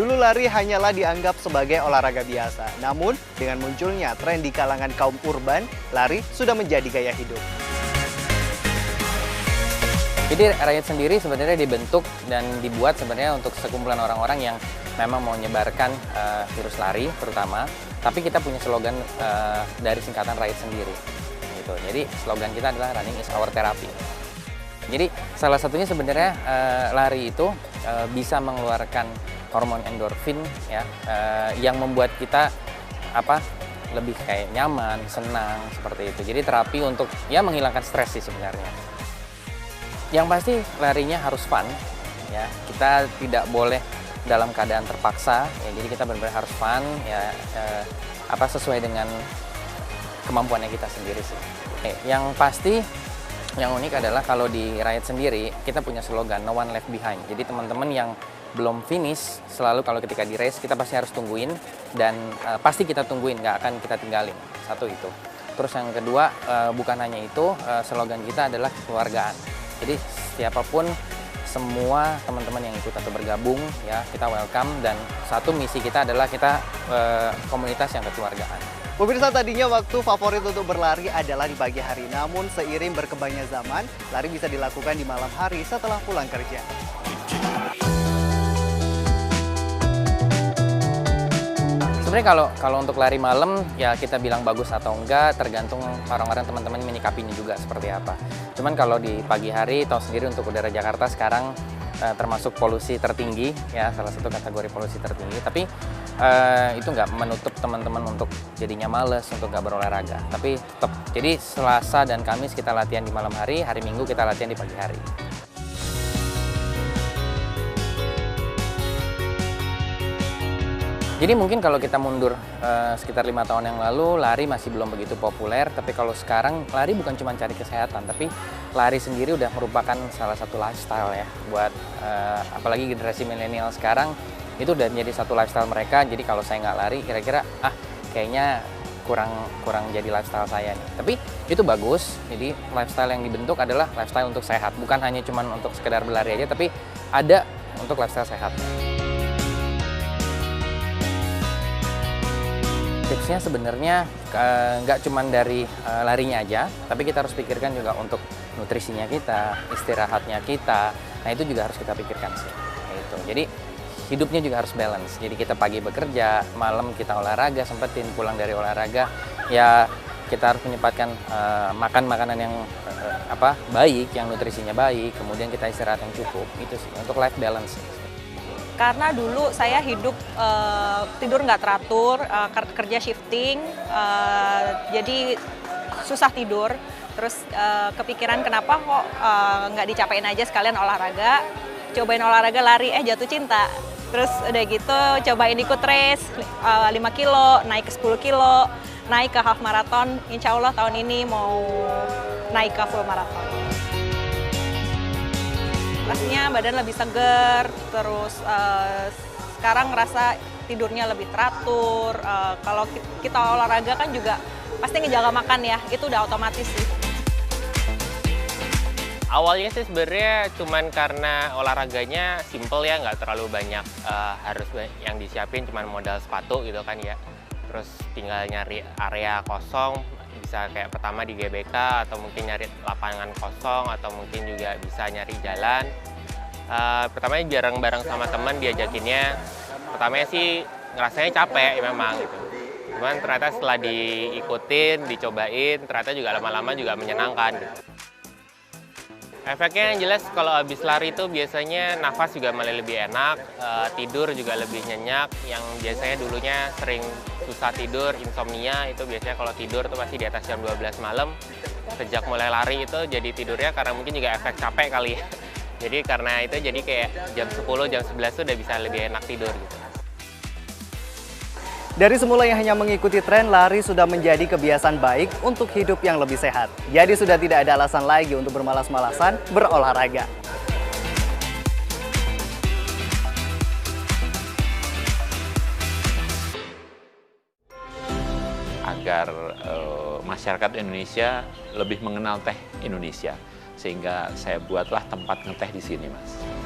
Dulu lari hanyalah dianggap sebagai olahraga biasa. Namun, dengan munculnya tren di kalangan kaum urban, lari sudah menjadi gaya hidup. Jadi Riot sendiri sebenarnya dibentuk dan dibuat sebenarnya untuk sekumpulan orang-orang yang memang mau menyebarkan virus lari terutama. Tapi kita punya slogan dari singkatan Riot sendiri. Gitu. Jadi slogan kita adalah Running is our therapy. Jadi salah satunya sebenarnya lari itu bisa mengeluarkan hormon endorfin ya, yang membuat kita lebih kayak nyaman, senang seperti itu. Jadi terapi untuk ya menghilangkan stres sih sebenarnya. Yang pasti larinya harus fun ya. Kita tidak boleh dalam keadaan terpaksa ya. Jadi kita benar-benar harus fun ya, sesuai dengan kemampuannya kita sendiri sih. Yang pasti yang unik adalah kalau di Riot sendiri kita punya slogan No One Left Behind. Jadi teman-teman yang belum finish selalu kalau ketika di race kita pasti harus tungguin dan pasti kita tungguin, nggak akan kita tinggalin. Satu itu. Terus yang kedua bukan hanya itu, slogan kita adalah kekeluargaan. Jadi siapapun, semua teman-teman yang ikut atau bergabung ya kita welcome, dan satu misi kita adalah kita komunitas yang kekeluargaan. Pemirsa, tadinya waktu favorit untuk berlari adalah di pagi hari. Namun seiring berkembangnya zaman, lari bisa dilakukan di malam hari setelah pulang kerja. Sebenarnya kalau untuk lari malam ya kita bilang bagus atau enggak tergantung orang-orang, teman-teman menyikapinya juga seperti apa. Cuman kalau di pagi hari, tahu sendiri untuk udara Jakarta sekarang termasuk polusi tertinggi ya, salah satu kategori polusi tertinggi. Tapi itu nggak menutup teman-teman untuk jadinya males untuk nggak berolahraga. Tapi tetap, jadi Selasa dan Kamis kita latihan di malam hari, hari Minggu kita latihan di pagi hari. Jadi mungkin kalau kita mundur sekitar 5 tahun yang lalu, lari masih belum begitu populer. Tapi kalau sekarang, lari bukan cuma cari kesehatan, tapi lari sendiri udah merupakan salah satu lifestyle ya. Buat apalagi generasi milenial sekarang, itu udah menjadi satu lifestyle mereka. Jadi kalau saya nggak lari, kira-kira kayaknya kurang jadi lifestyle saya nih. Tapi itu bagus. Jadi lifestyle yang dibentuk adalah lifestyle untuk sehat. Bukan hanya cuma untuk sekedar berlari aja, tapi ada untuk lifestyle sehat. Tipsnya sebenarnya nggak cuma dari larinya aja, tapi kita harus pikirkan juga untuk nutrisinya kita, istirahatnya kita. Nah itu juga harus kita pikirkan sih. Gitu. Jadi hidupnya juga harus balance. Jadi kita pagi bekerja, malam kita olahraga, sempetin pulang dari olahraga. Ya kita harus menyempatkan makan makanan yang baik, yang nutrisinya baik. Kemudian kita istirahat yang cukup. Itu sih untuk life balance. Karena dulu saya hidup tidur nggak teratur, kerja shifting, jadi susah tidur. Terus kepikiran kenapa kok nggak dicapain aja sekalian olahraga, cobain olahraga lari, jatuh cinta. Terus udah gitu cobain ikut race 5 kilo, naik ke 10 kilo, naik ke half marathon. Insya Allah tahun ini mau naik ke full marathon. Pastinya badan lebih seger, terus sekarang ngerasa tidurnya lebih teratur. Kalau kita olahraga kan juga pasti ngejaga makan ya, itu udah otomatis sih. Awalnya sih sebenarnya cuman karena olahraganya simple ya, nggak terlalu banyak harus yang disiapin, cuman modal sepatu gitu kan ya. Terus tinggal nyari area kosong, bisa kayak pertama di GBK atau mungkin nyari lapangan kosong atau mungkin juga bisa nyari jalan. Pertamanya jarang bareng sama teman diajakinnya. Pertamanya sih ngerasanya capek memang gitu. Cuman ternyata setelah diikutin, dicobain, ternyata juga lama-lama juga menyenangkan gitu. Efeknya yang jelas kalau habis lari itu biasanya nafas juga malah lebih enak, tidur juga lebih nyenyak. Yang biasanya dulunya sering susah tidur, insomnia, itu biasanya kalau tidur tuh pasti di atas jam 12 malam. Sejak mulai lari itu jadi tidurnya karena mungkin juga efek capek kali ya. Jadi karena itu jadi kayak jam 10, jam 11 tuh udah bisa lebih enak tidur gitu. Dari semula yang hanya mengikuti tren, lari sudah menjadi kebiasaan baik untuk hidup yang lebih sehat. Jadi sudah tidak ada alasan lagi untuk bermalas-malasan berolahraga. Agar masyarakat Indonesia lebih mengenal teh Indonesia, sehingga saya buatlah tempat ngeteh di sini, Mas.